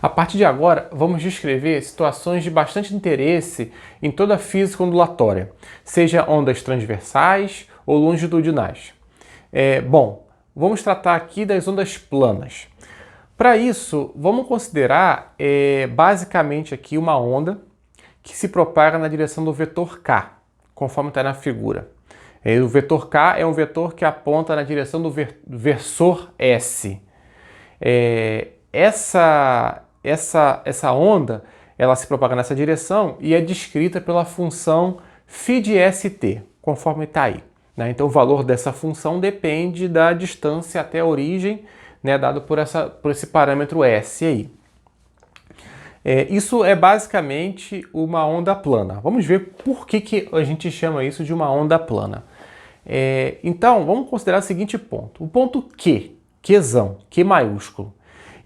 A partir de agora, vamos descrever situações de bastante interesse em toda a física ondulatória, seja ondas transversais ou longitudinais. Vamos tratar aqui das ondas planas. Para isso, vamos considerar basicamente aqui uma onda que se propaga na direção do vetor k, conforme está na figura. O vetor k é um vetor que aponta na direção do versor S. Essa onda, ela se propaga nessa direção e é descrita pela função φ de st, conforme está aí. Então, o valor dessa função depende da distância até a origem, dado por esse parâmetro S aí. Isso é basicamente uma onda plana. Vamos ver por que a gente chama isso de uma onda plana. Então, vamos considerar o seguinte ponto. O ponto Q, Qzão, Q maiúsculo.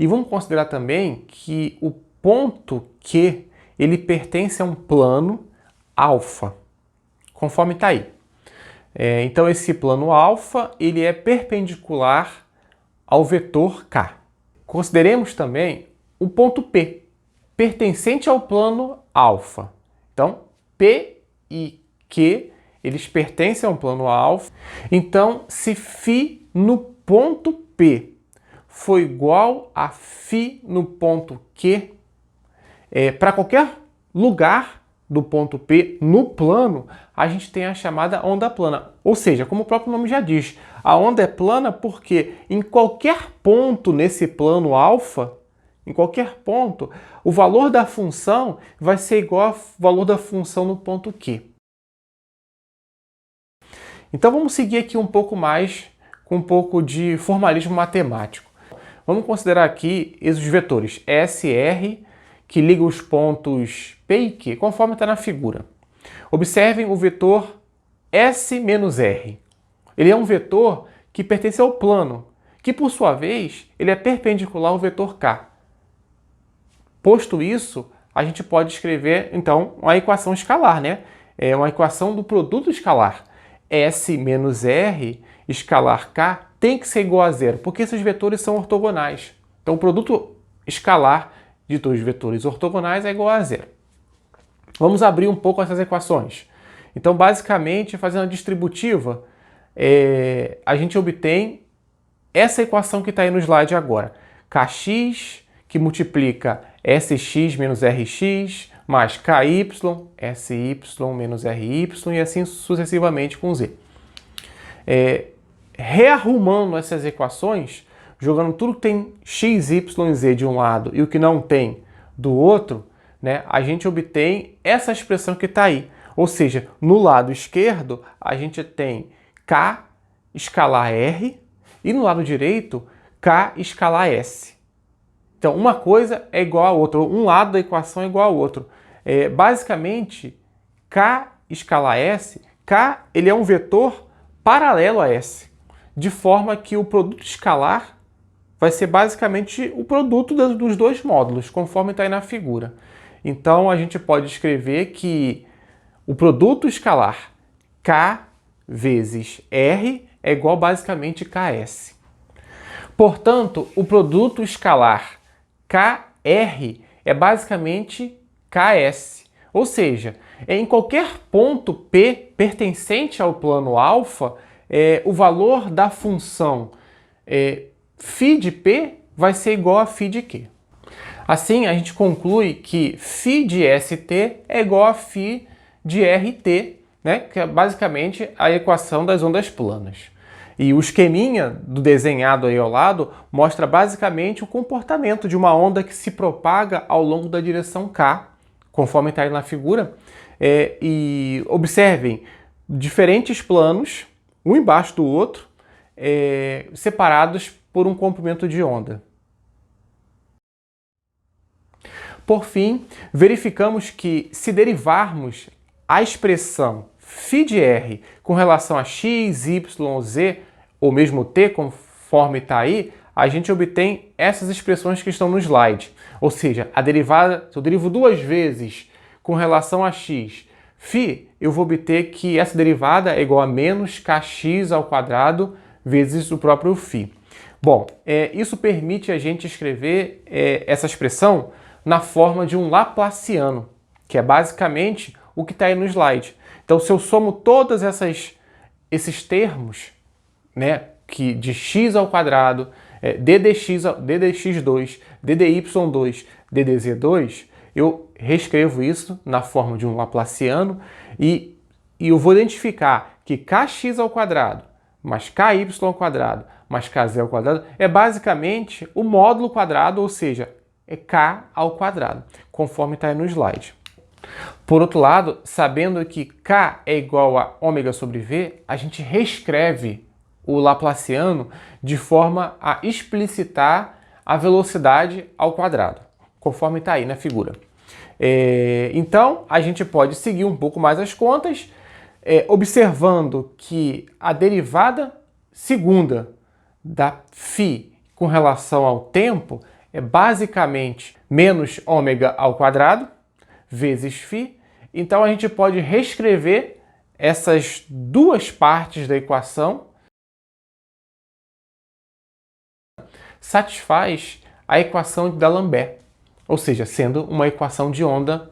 E vamos considerar também que o ponto Q, ele pertence a um plano alfa, conforme está aí. Então, esse plano alfa, ele é perpendicular ao vetor K. Consideremos também o ponto P, pertencente ao plano alfa. Então, P e Q, eles pertencem a um plano alfa. Então, se φ no ponto P for igual a φ no ponto Q, para qualquer lugar do ponto P no plano, a gente tem a chamada onda plana. Ou seja, como o próprio nome já diz, a onda é plana porque em qualquer ponto nesse plano alfa, em qualquer ponto, o valor da função vai ser igual ao valor da função no ponto Q. Então vamos seguir aqui um pouco mais, com um pouco de formalismo matemático. Vamos considerar aqui os vetores SR, que ligam os pontos P e Q, conforme está na figura. Observem o vetor S menos R. Ele é um vetor que pertence ao plano, que por sua vez, ele é perpendicular ao vetor K. Posto isso, a gente pode escrever, então, uma equação escalar, É uma equação do produto escalar. S menos R, escalar K, tem que ser igual a zero, porque esses vetores são ortogonais. Então, o produto escalar de dois vetores ortogonais é igual a zero. Vamos abrir um pouco essas equações. Então, basicamente, fazendo a distributiva, a gente obtém essa equação que está aí no slide agora. Kx, que multiplica Sx menos Rx, mais Ky, Sy menos Ry, e assim sucessivamente com Z. Rearrumando essas equações, jogando tudo que tem x, y e z de um lado e o que não tem do outro, a gente obtém essa expressão que está aí. Ou seja, no lado esquerdo, a gente tem K escalar R e no lado direito, K escalar S. Então, uma coisa é igual a outra, um lado da equação é igual ao outro. Basicamente, K escalar S, K ele é um vetor paralelo a S, de forma que o produto escalar vai ser basicamente o produto dos dois módulos, conforme está aí na figura. Então, a gente pode escrever que o produto escalar K vezes R é igual basicamente Ks. Portanto, o produto escalar KR é basicamente Ks. Ou seja, em qualquer ponto P pertencente ao plano alfa, o valor da função φ de P vai ser igual a φ de Q. Assim, a gente conclui que φ de ST é igual a φ de RT, que é basicamente a equação das ondas planas. E o esqueminha do desenhado aí ao lado mostra basicamente o comportamento de uma onda que se propaga ao longo da direção K, conforme está aí na figura. E observem diferentes planos, um embaixo do outro, separados por um comprimento de onda. Por fim, verificamos que se derivarmos a expressão φ de R com relação a x, y, z, ou mesmo t, conforme está aí, a gente obtém essas expressões que estão no slide. Ou seja, a derivada, se eu derivo duas vezes com relação a x, φ, eu vou obter que essa derivada é igual a menos kx ao quadrado vezes o próprio φ. Bom, isso permite a gente escrever essa expressão na forma de um laplaciano, que é basicamente o que está aí no slide. Então, se eu somo todos esses termos, né, de x ao quadrado, ddx2, ddy2, ddz2, eu reescrevo isso na forma de um laplaciano e eu vou identificar que kx ao quadrado mais ky ao quadrado mais kz ao quadrado é basicamente o módulo quadrado, ou seja, é k ao quadrado, conforme está aí no slide. Por outro lado, sabendo que k é igual a ômega sobre v, a gente reescreve o laplaciano de forma a explicitar a velocidade ao quadrado, conforme está aí na figura. Então, a gente pode seguir um pouco mais as contas, observando que a derivada segunda da φ com relação ao tempo é basicamente menos ômega ao quadrado vezes φ. Então, a gente pode reescrever essas duas partes da equação, satisfaz a equação de D'Alembert, ou seja, sendo uma equação de onda.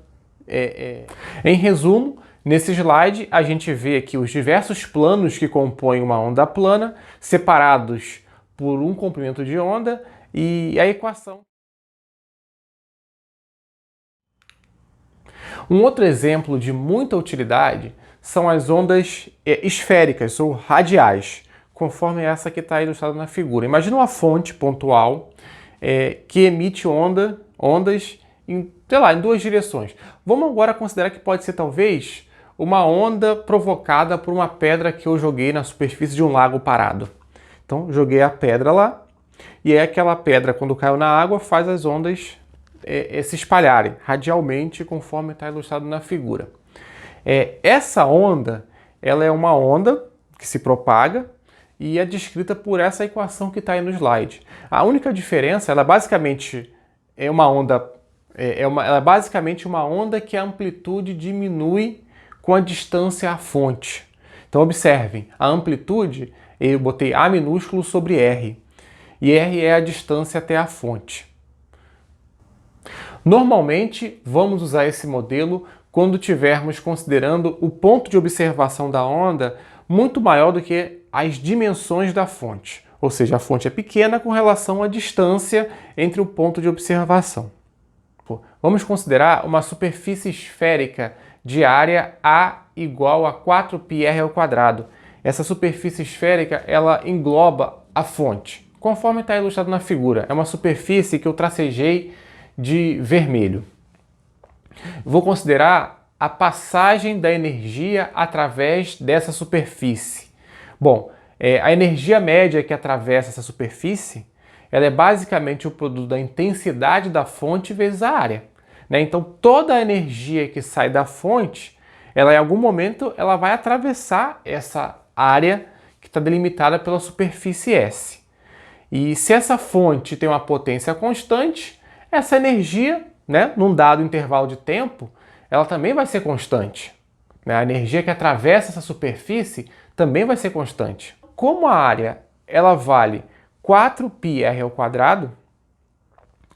Em resumo, nesse slide a gente vê aqui os diversos planos que compõem uma onda plana, separados por um comprimento de onda e a equação. Um outro exemplo de muita utilidade são as ondas esféricas ou radiais, conforme essa que está ilustrada na figura. Imagina uma fonte pontual que emite ondas em duas direções. Vamos agora considerar que pode ser talvez uma onda provocada por uma pedra que eu joguei na superfície de um lago parado. Então, joguei a pedra lá e aquela pedra, quando caiu na água, faz as ondas se espalharem radialmente, conforme está ilustrado na figura. Essa onda, ela é uma onda que se propaga e é descrita por essa equação que está aí no slide. A única diferença, ela basicamente é uma onda, ela é basicamente uma onda que a amplitude diminui com a distância à fonte. Então observem, a amplitude, eu botei A minúsculo sobre R, e R é a distância até a fonte. Normalmente, vamos usar esse modelo quando estivermos considerando o ponto de observação da onda muito maior do que as dimensões da fonte. Ou seja, a fonte é pequena com relação à distância entre o ponto de observação. Vamos considerar uma superfície esférica de área A igual a 4πr ao quadrado. Essa superfície esférica, ela engloba a fonte, conforme está ilustrado na figura. É uma superfície que eu tracejei de vermelho. Vou considerar a passagem da energia através dessa superfície. Bom, a energia média que atravessa essa superfície, ela é basicamente o produto da intensidade da fonte vezes a área. Então, toda a energia que sai da fonte, ela em algum momento ela vai atravessar essa área que está delimitada pela superfície S. E se essa fonte tem uma potência constante, essa energia, num dado intervalo de tempo, ela também vai ser constante. A energia que atravessa essa superfície também vai ser constante. Como a área ela vale 4πr ao quadrado,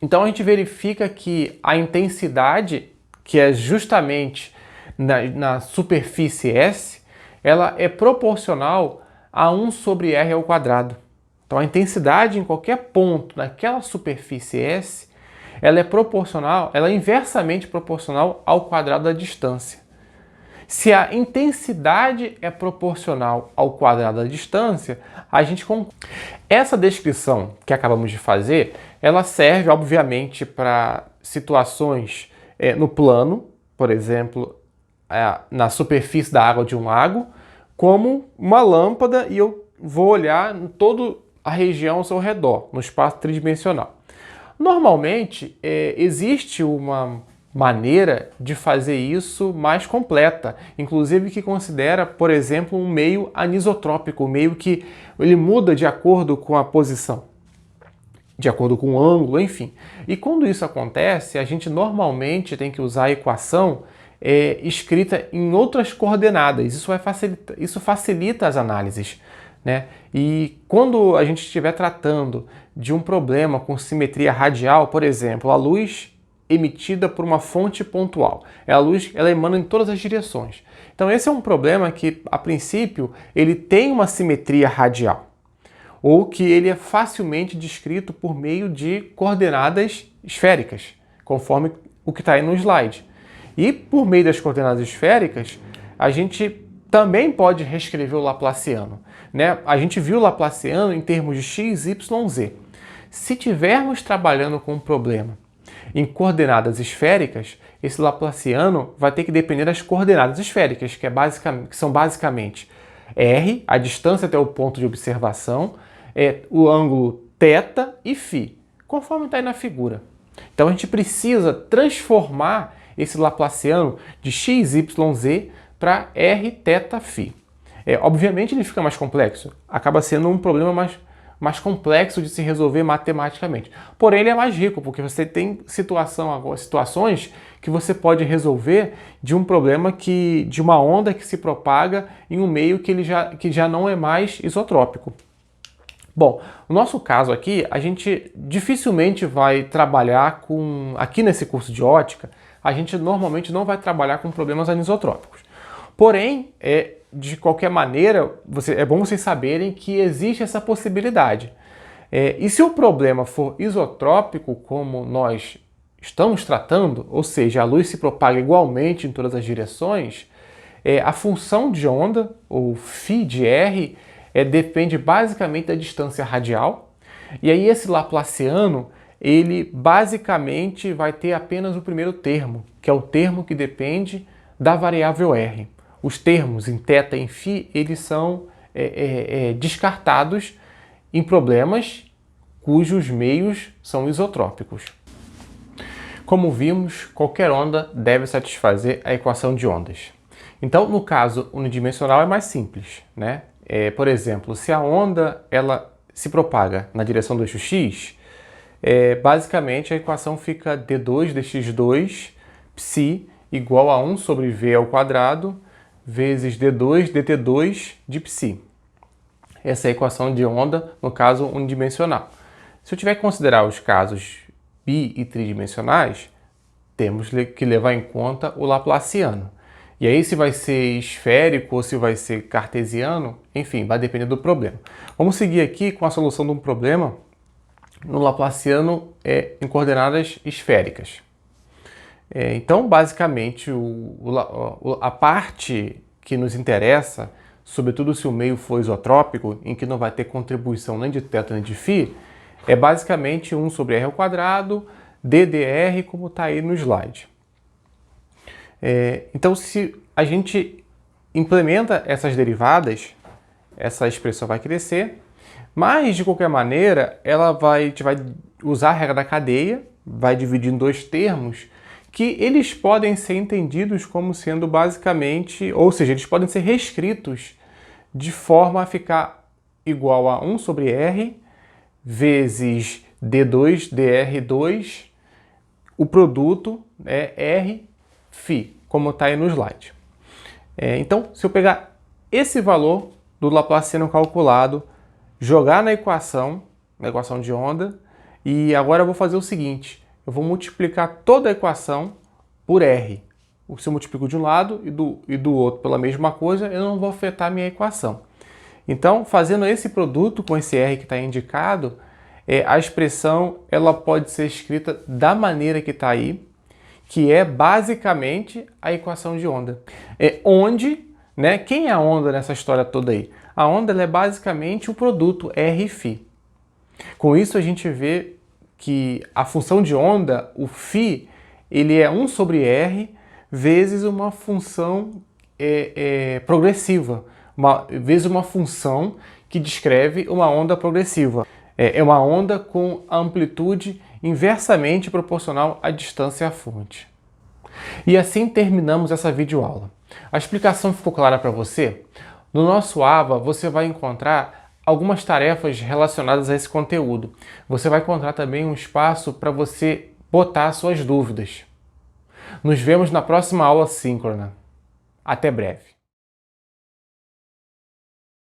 então a gente verifica que a intensidade, que é justamente na superfície S, ela é proporcional a 1 sobre r ao quadrado. Então a intensidade em qualquer ponto naquela superfície S, ela é proporcional, ela é inversamente proporcional ao quadrado da distância. Se a intensidade é proporcional ao quadrado da distância, a gente conclui. Essa descrição que acabamos de fazer, ela serve, obviamente, para situações no plano, por exemplo, na superfície da água de um lago, como uma lâmpada e eu vou olhar em toda a região ao seu redor, no espaço tridimensional. Normalmente, existe uma maneira de fazer isso mais completa, inclusive que considera, por exemplo, um meio anisotrópico, um meio que ele muda de acordo com a posição, de acordo com o ângulo, enfim. E quando isso acontece, a gente normalmente tem que usar a equação escrita em outras coordenadas. Isso facilita as análises. né? E quando a gente estiver tratando de um problema com simetria radial, por exemplo, a luz emitida por uma fonte pontual, a luz ela emana em todas as direções. Então esse é um problema que, a princípio, ele tem uma simetria radial, ou que ele é facilmente descrito por meio de coordenadas esféricas, conforme o que está aí no slide. E por meio das coordenadas esféricas, a gente também pode reescrever o Laplaciano, né? A gente viu o Laplaciano em termos de x, y, z. Se tivermos trabalhando com um problema em coordenadas esféricas, esse Laplaciano vai ter que depender das coordenadas esféricas, que são basicamente r, a distância até o ponto de observação, o ângulo θ e φ, conforme está aí na figura. Então a gente precisa transformar esse Laplaciano de x, y, z para r, θ, φ. Obviamente ele fica mais complexo, acaba sendo um problema mais complexo de se resolver matematicamente. Porém, ele é mais rico, porque você tem situações que você pode resolver de um problema de uma onda que se propaga em um meio que já não é mais isotrópico. Bom, no nosso caso aqui, a gente dificilmente vai trabalhar aqui nesse curso de ótica, a gente normalmente não vai trabalhar com problemas anisotrópicos. Porém, de qualquer maneira, é bom vocês saberem que existe essa possibilidade. E se o problema for isotrópico, como nós estamos tratando, ou seja, a luz se propaga igualmente em todas as direções, a função de onda, ou φ de r, depende basicamente da distância radial. E aí esse Laplaciano, ele basicamente vai ter apenas o primeiro termo, que é o termo que depende da variável r. Os termos em θ e em φ, eles são descartados em problemas cujos meios são isotrópicos. Como vimos, qualquer onda deve satisfazer a equação de ondas. Então, no caso unidimensional é mais simples, né? Por exemplo, se a onda ela se propaga na direção do eixo x, basicamente a equação fica d2 dx2 psi igual a 1 sobre v ao quadrado vezes d2 dt2 de psi. Essa é a equação de onda no caso unidimensional. Se eu tiver que considerar os casos bi e tridimensionais, temos que levar em conta o Laplaciano. E aí se vai ser esférico ou se vai ser cartesiano, enfim, vai depender do problema. Vamos seguir aqui com a solução de um problema no Laplaciano em coordenadas esféricas. Então, basicamente, a parte que nos interessa, sobretudo se o meio for isotrópico, em que não vai ter contribuição nem de θ nem de φ, é basicamente 1 sobre r ao quadrado, ddr, como está aí no slide. Então, se a gente implementa essas derivadas, essa expressão vai crescer, mas, de qualquer maneira, a gente vai usar a regra da cadeia, vai dividir em dois termos, que eles podem ser entendidos como sendo basicamente, ou seja, eles podem ser reescritos de forma a ficar igual a 1 sobre r vezes d2 dr2, o produto é r φ, como está aí no slide. Então, se eu pegar esse valor do Laplaciano calculado, jogar na equação de onda, e agora eu vou fazer o seguinte, eu vou multiplicar toda a equação por r. Se eu multiplico de um lado e do outro pela mesma coisa, eu não vou afetar a minha equação. Então, fazendo esse produto com esse r que está indicado, a expressão ela pode ser escrita da maneira que está aí, que é basicamente a equação de onda. Quem é a onda nessa história toda aí? A onda ela é basicamente o produto r e φ. Com isso a gente vê que a função de onda, o φ, ele é 1 sobre r vezes uma função progressiva, vezes uma função que descreve uma onda progressiva. É uma onda com amplitude inversamente proporcional à distância à fonte. E assim terminamos essa videoaula. A explicação ficou clara para você? No nosso AVA você vai encontrar algumas tarefas relacionadas a esse conteúdo. Você vai encontrar também um espaço para você botar suas dúvidas. Nos vemos na próxima aula síncrona. Até breve.